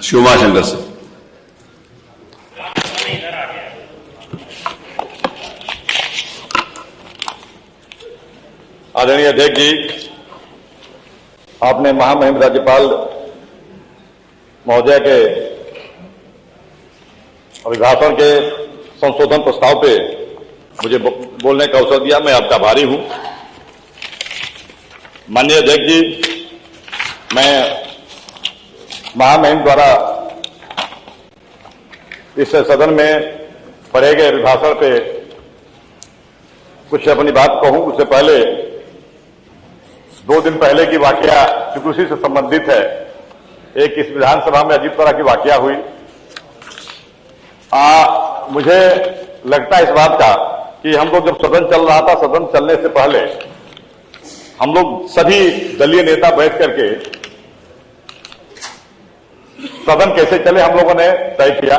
श्री उमाशंकर से। आदरणीय अध्यक्ष जी, आपने महामहिम राज्यपाल महोदय के अभिभाषण के संशोधन प्रस्ताव पे मुझे बोलने का अवसर दिया। मैं आपका आभारी हूं। माननीय अध्यक्ष जी, मैं महामहिम द्वारा इस सदन में पढ़े गए अभिभाषण पे कुछ अपनी बात कहूं। उससे पहले 2 दिन पहले की वाकया चूंकि उसी से संबंधित है, एक इस विधानसभा में अजीब तरह की वाकया हुई। मुझे लगता है इस बात का कि हम लोग जब सदन चल रहा था, सदन चलने से पहले हम लोग सभी दलीय नेता बैठ करके सदन कैसे चले हम लोगों ने तय किया।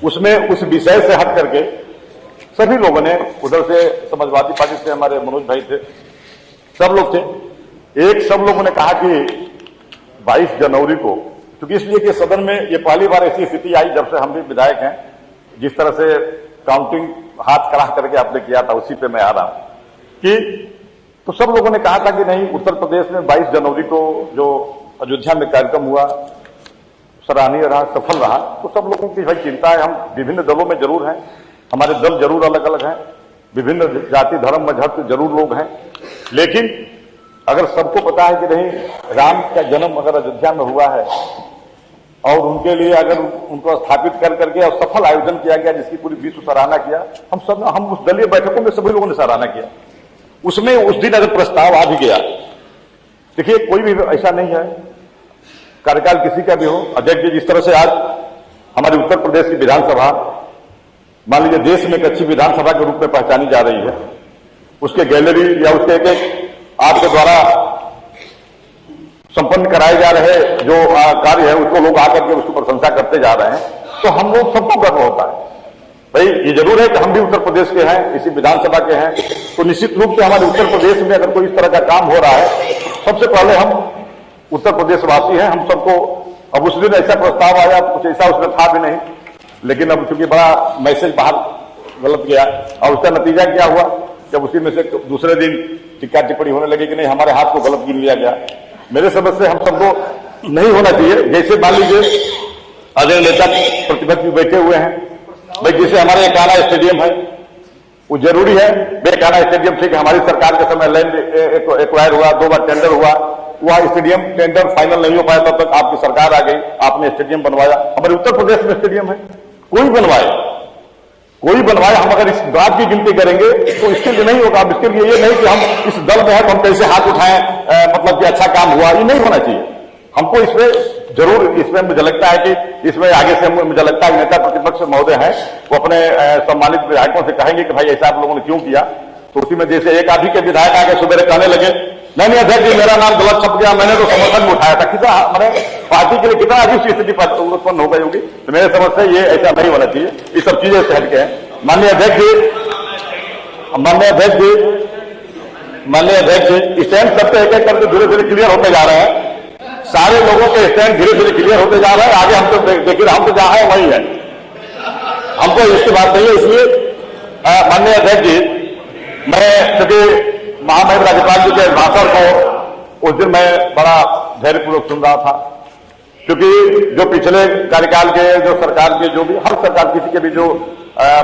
उसमें उस विषय से हट करके सभी लोगों ने, उधर से समाजवादी पार्टी से हमारे मनोज भाई थे, सब लोग थे, सब लोगों ने कहा कि 22 जनवरी को, क्योंकि इसलिए कि सदन में ये पहली बार ऐसी स्थिति आई जब से हम भी विधायक हैं, जिस तरह से काउंटिंग हाथ करा करके आपने किया था, उसी पे मैं आ रहा हूं कि तो सब लोगों ने कहा था कि नहीं, उत्तर प्रदेश में 22 जनवरी को जो अयोध्या में कार्यक्रम हुआ सराहनीय रहा, सफल रहा। तो सब लोगों की भाई चिंता है। हम विभिन्न दलों में जरूर हैं, हमारे दल जरूर अलग अलग हैं, विभिन्न जाति धर्म मजहब के जरूर लोग हैं, लेकिन अगर सबको पता है कि नहीं राम का जन्म अगर अयोध्या में हुआ है और उनके लिए अगर उनको स्थापित कर करके और सफल आयोजन किया गया जिसकी पूरी विश्व सराहना किया, हम उस दलीय बैठकों में सभी लोगों ने सराहना किया। उसमें उस दिन अगर प्रस्ताव आ भी गया, देखिए कोई भी ऐसा नहीं है, कार्यकाल किसी का भी हो। अध्यक्ष जी, जिस तरह से आज हमारे उत्तर प्रदेश की विधानसभा मान लीजिए देश में एक अच्छी विधानसभा के रूप में पहचानी जा रही है, उसके गैलरी या उसके एक आपके द्वारा संपन्न कराए जा रहे जो कार्य है उसको लोग आकर के उसकी प्रशंसा करते जा रहे हैं, तो हम लोग सबको गर्व होता है। भाई ये जरूर है कि हम भी उत्तर प्रदेश के हैं, इसी विधानसभा के हैं, तो निश्चित रूप से हमारे उत्तर प्रदेश में अगर कोई इस तरह का काम हो रहा है, सबसे पहले हम उत्तर प्रदेश वासी हैं, हम सबको। अब उस दिन ऐसा प्रस्ताव आया, कुछ ऐसा उसमें था भी नहीं, लेकिन अब चूंकि बड़ा मैसेज बाहर गलत गया और उसका नतीजा क्या हुआ, जब उसी में से दूसरे दिन टिक्का टिप्पणी होने लगी कि नहीं हमारे हाथ को गलत गिन लिया गया। मेरे समझ से हम सबको नहीं होना चाहिए। जैसे मान लीजिए अजय नेता प्रतिपक्ष भी बैठे हुए हैं, भाई जैसे हमारे एकाना स्टेडियम है, वो जरूरी है। एकाना स्टेडियम ठीक है, हमारी सरकार के समय लैंड एक्वायर हुआ, 2 बार टेंडर हुआ, वह स्टेडियम टेंडर फाइनल नहीं हो पाया, तब तक आपकी सरकार आ गई, आपने स्टेडियम बनवाया। हमारे उत्तर प्रदेश में स्टेडियम है, कोई बनवाए। हम अगर इस बात की गिनती करेंगे तो इसके लिए नहीं होगा। इसके लिए ये नहीं कि हम इस दल में है तो हम कैसे हाथ उठाएं, मतलब कि अच्छा काम हुआ, ये नहीं होना चाहिए। हमको इसमें जरूर, इसमें मुझे लगता है कि इसमें आगे से मुझे लगता है नेता प्रतिपक्ष महोदय हैं वो अपने सम्मानित विधायकों से कहेंगे कि भाई ऐसा आप लोगों ने क्यों किया। तो उसी में जैसे एक आदि के विधायक आगे सुबह कहने लगे नहीं अध्यक्ष जी मेरा नाम गलत छप गया, मैंने तो समर्थन उठाया था। कितना हमारे पार्टी के लिए कितना अजीब सी स्थिति उत्पन्न हो गई होगी। तो मेरे समझ से ये ऐसा नहीं होना चाहिए, ये सब चीजें से हटके हैं। माननीय अध्यक्ष जी, स्टैंड सबसे एक एक करके धीरे धीरे क्लियर होते जा रहे हैं। सारे लोगों के स्टैंड धीरे धीरे क्लियर होते जा रहे हैं। आगे हम तो देखिए, हम तो जहां है वही है, हमको इसकी बात नहीं है। इसलिए माननीय अध्यक्ष जी, मैं चूंकि महामहिम राज्यपाल जी के भाषण को उस दिन मैं बड़ा धैर्यपूर्वक सुन रहा था, क्योंकि जो पिछले कार्यकाल के जो सरकार के जो भी हर सरकार किसी के भी जो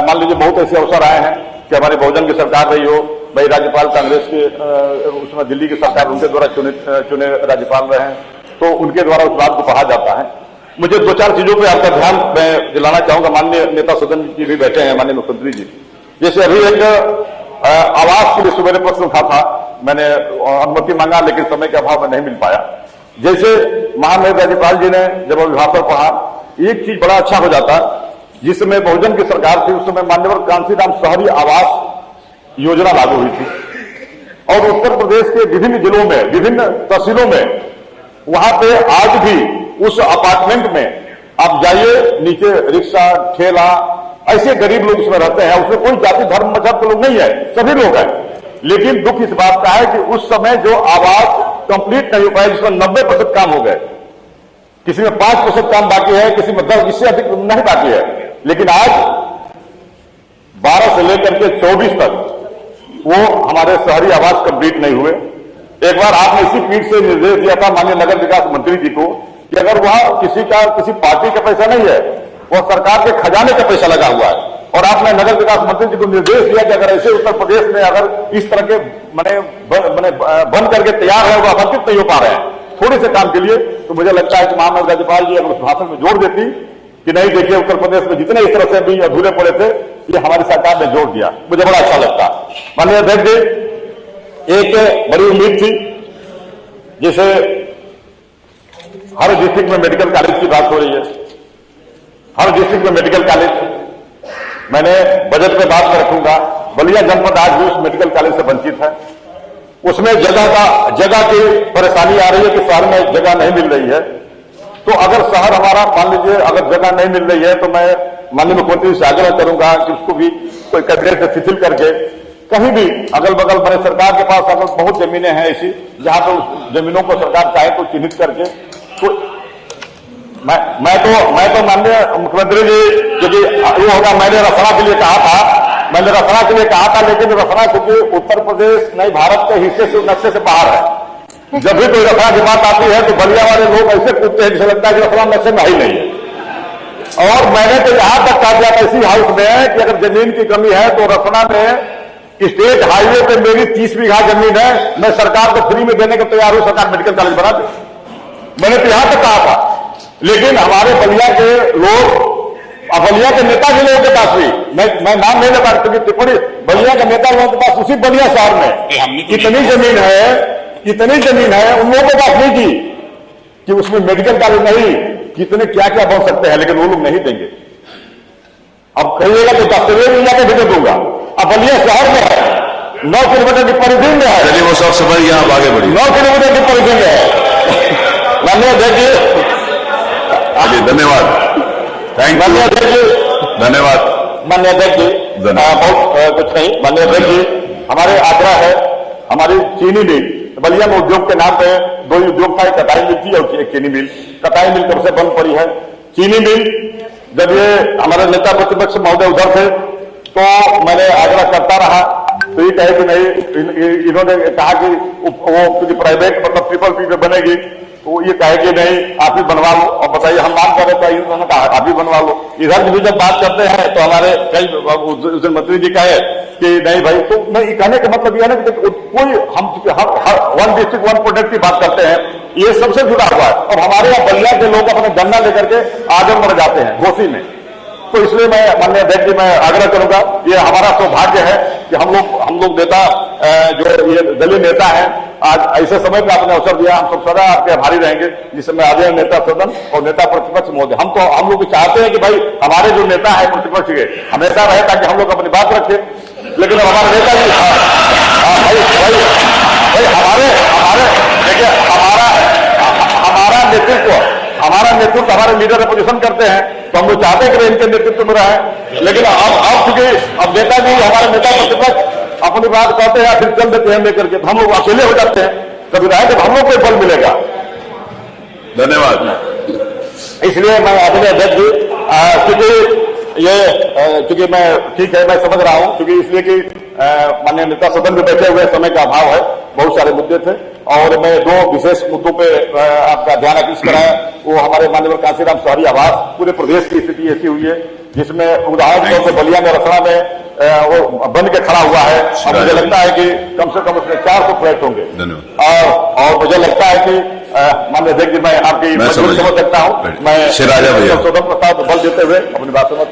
मान लीजिए बहुत ऐसे अवसर आए हैं कि हमारी बहुजन की सरकार रही हो, भाई राज्यपाल कांग्रेस के उसमें दिल्ली की सरकार उनके द्वारा चुने राज्यपाल रहे हैं, तो उनके द्वारा उस बात को कहा जाता है। मुझे 2-4 चीजों पर आपका ध्यान मैं दिलाना चाहूंगा। माननीय नेता सदन जी भी बैठे हैं, माननीय मुख्यमंत्री जी, जैसे अभी एक आवास के लिए सुबह प्रश्न उठा था, मैंने अनुमति मांगा लेकिन समय के अभाव में नहीं मिल पाया। जैसे महामहिम राज्यपाल जी ने जब अभिभाषण पढ़ा, एक चीज बड़ा अच्छा हो जाता, जिस समय बहुजन की सरकार थी उस समय मान्यवर कांशीराम शहरी आवास योजना लागू हुई थी और उत्तर प्रदेश के विभिन्न जिलों में, विभिन्न तहसीलों में, वहां पे आज भी उस अपार्टमेंट में आप जाइए, नीचे रिक्शा ठेला ऐसे गरीब लोग उसमें रहते हैं। उसमें कोई जाति धर्म मजहब के लोग नहीं है, सभी लोग हैं। लेकिन दुख इस बात का है कि उस समय जो आवास कंप्लीट नहीं हो पाया, जिसमें 90% काम हो गए, किसी में 5% काम बाकी है, किसी में 10, इससे अधिक नहीं बाकी है। लेकिन आज 12 से लेकर के 24 तक वो हमारे शहरी आवास कंप्लीट नहीं हुए। एक बार आपने इसी पीठ से निर्देश दिया था माननीय नगर विकास मंत्री जी को कि अगर वह किसी पार्टी का पैसा नहीं है, वह सरकार के खजाने का पैसा लगा हुआ है, और आपने नगर विकास मंत्री जी को निर्देश दिया कि अगर ऐसे उत्तर प्रदेश में अगर इस तरह के बन करके तैयार है, वो आवंटित नहीं हो पा रहे हैं थोड़े से काम के लिए, तो मुझे लगता है कि महामहिम राज्यपाल जी अगर उस भाषण में जोड़ देती कि नहीं देखिए उत्तर प्रदेश में जितने इस तरह से भी अधूरे पड़े थे, ये हमारी सरकार ने जोड़ दिया, मुझे बड़ा अच्छा लगता। माननीय अध्यक्ष जी, एक बड़ी उम्मीद थी जैसे हर डिस्ट्रिक्ट में मेडिकल कॉलेज की बात हो रही है, हर डिस्ट्रिक्ट में मेडिकल कॉलेज, मैंने बजट में बात में रखूंगा। बलिया जनपद आज भी उस मेडिकल कॉलेज से वंचित है। उसमें जगह की परेशानी आ रही है कि शहर में जगह नहीं मिल रही है। तो अगर शहर हमारा मान लीजिए अगर जगह नहीं मिल रही है, तो मैं माननीय मुख्यमंत्री से आग्रह करूंगा कि उसको भी कोई कैबिनेट से शिथिल करके कहीं भी अगल बगल बड़े सरकार के पास अगर बहुत जमीनें हैं ऐसी जहां पर उस जमीनों को सरकार चाहे तो चिन्हित करके, तो मैं तो माननीय मुख्यमंत्री जी, क्योंकि ये होगा, मैंने रसना के लिए कहा था, लेकिन रसना क्योंकि उत्तर प्रदेश नहीं भारत के हिस्से से नक्शे से बाहर है। जब भी कोई रसना की बात आती है तो बलिया वाले लोग ऐसे कूदते हैं जिसे लगता है कि रसना नक्शे में ही नहीं है। और मैंने तो यहां तक कहा दिया था इसी हाउस में कि अगर जमीन की कमी है तो रसना में स्टेट हाईवे पे मेरी 30 बीघा जमीन है, मैं सरकार को फ्री में देने को तैयार हूं, सरकार मेडिकल कॉलेज बना दे। मैंने तो यहां तक कहा था। लेकिन हमारे बलिया के लोग, बलिया के नेता भी लोगों के पास भी, मैं नाम नहीं लगा क्योंकि टिप्पणी, बलिया के नेता लोगों के पास उसी बलिया शहर में इतनी जमीन है उन लोगों के पास नहीं थी कि उसमें मेडिकल कॉलेज नहीं, कितने क्या क्या बन सकते हैं, लेकिन वो लोग नहीं देंगे। अब कहिएगा तो दस्तावेज मिल जाकर भेज दूंगा। अब बलिया शहर में है, 9 किलोमीटर की परिधि में है। चलिए वो सब समझ गया, आप आगे बढ़िए। 9 किलोमीटर की परिधि में है। माननीय अध्यक्ष जी, धन्यवाद। Thank you. धन्यवाद माननीय अध्यक्ष जी, बहुत कुछ नहीं। माननीय अध्यक्ष जी, हमारे आग्रह है, हमारी चीनी मिल बलिया में उद्योग के नाम पे 2 उद्योग था, एक कटाई मिल थी और एक चीनी मिल। कटाई मिल कब से बंद पड़ी है। चीनी मिल जब ये हमारे नेता प्रतिपक्ष महोदय उधर थे तो मैंने आग्रह करता रहा, तो ये कहे कि नहीं, इन्होंने कहा कि वो प्राइवेट मतलब ट्रिपल पी पे बनेगी, तो ये कहे कि नहीं आप ही बनवा लो। और बताइए हम मांग कर रहे थे, इन्होंने कहा आप ही बनवा लो। इधर भी जब बात करते हैं तो हमारे कई मंत्री जी कहे कि नहीं भाई, तो मैं कहने का मतलब यह है ना कि कोई हम 1 डिस्ट्रिक्ट 1 प्रोडक्ट की बात करते हैं, ये सबसे जुड़ा हुआ है। और हमारे यहाँ बलिया के लोग अपने गन्ना लेकर के आजमगढ़ जाते हैं घोसी में। तो इसलिए मैं माननीय अध्यक्ष जी, मैं आग्रह करूंगा, ये हमारा सौभाग्य है कि हम लोग नेता जो ये दलीय नेता हैं, आज ऐसे समय पर आपने अवसर दिया, हम सब सदा आपके आभारी रहेंगे, जिस समय आदरणीय नेता सदन और नेता प्रतिपक्ष महोदय, हम लोग चाहते हैं कि भाई हमारे जो नेता है प्रतिपक्ष के हमेशा रहे ताकि हम लोग अपनी बात रखें। लेकिन हमारे नेता जी भाई हमारा नेतृत्व हमारे लीडर अपोजिशन करते हैं, तो हम लोग चाहते हैं कि इनके नेतृत्व में रहे। लेकिन अब चूंकि अब नेताजी हमारे नेता प्रतिपक्ष अपनी बात कहते हैं फिर चल देते हैं लेकर के, तो हम लोग अकेले हो जाते हैं। कभी रहे तो हम लोग को बल मिलेगा। धन्यवाद। इसलिए मैं आदरणीय अध्यक्ष जी, क्योंकि मैं ठीक है, मैं समझ रहा हूं, क्योंकि इसलिए कि माननीय नेता सदन में बैठे हुए समय का अभाव है, बहुत सारे मुद्दे थे और मैं 2 विशेष मुद्दों पे आपका ध्यान आकृष्ट कराया। वो हमारे माननीय कांशीराम शहरी आवास, पूरे प्रदेश की स्थिति ऐसी हुई है जिसमें उदाहरण तौर पर बलिया में रसना में वो बन के खड़ा हुआ है। और मुझे लगता है कि कम से कम उसमें 400 फ्लैट होंगे। और मुझे लगता है कि माननीय अध्यक्ष जी, मैं आपकी समझ सकता हूँ। मैं स्वतंत्र प्रस्ताव को बल देते हुए अपनी बात समझ